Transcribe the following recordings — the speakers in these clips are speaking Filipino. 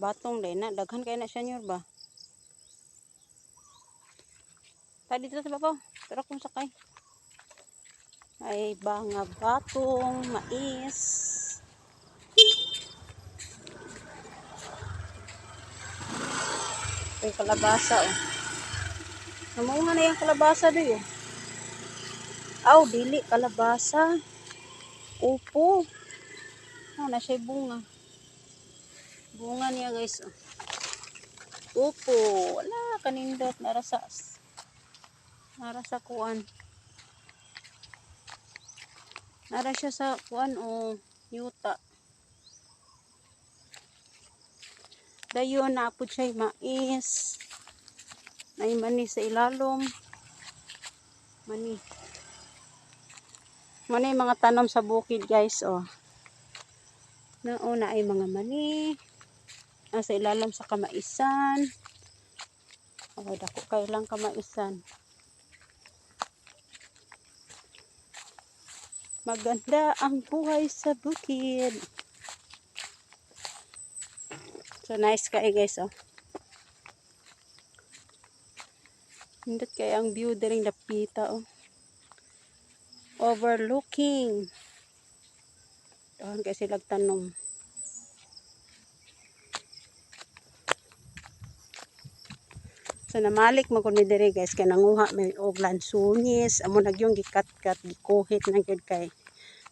Batong day na. Daghan kayo na siya nyor ba? Tadi dito sa babaw. Pero kung sakay. Ay mga batong mais. Ay kalabasa oh. Namunga na yung kalabasa doy oh. Aw, dili kalabasa. Upo. Oh, na siya bunga. Bunga niya guys oh. Upo. Wala kanindot narasa kuan. Nara siya sa kuan o yuta. Dayon naapod siya mais. May mani sa ilalom. Mani. Mani mga tanom sa bukid guys oh. Nauna ay mga mani. Sa ilalom sa kamaisan. Oh, dako kayo lang kamaisan. Maganda ang buhay sa bukid. So nice kayo guys oh. Hindot kayo ang view diring dapita oh. Overlooking. Doon kasi lagtanom. So namalik mo kun dire guys kay nanguha may og lansunis amo nagyong gikat-kat gikuhit na gyud kay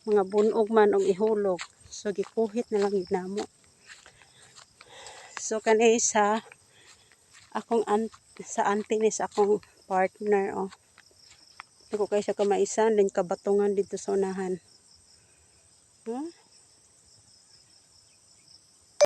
mga bunog man og ihulog. So gikuhit na lang gyud namo. So kanay sa akong sa auntie ni sa akong partner oh. Dako kay sa kamaisan din kabatungan dito sa unahan. Huh?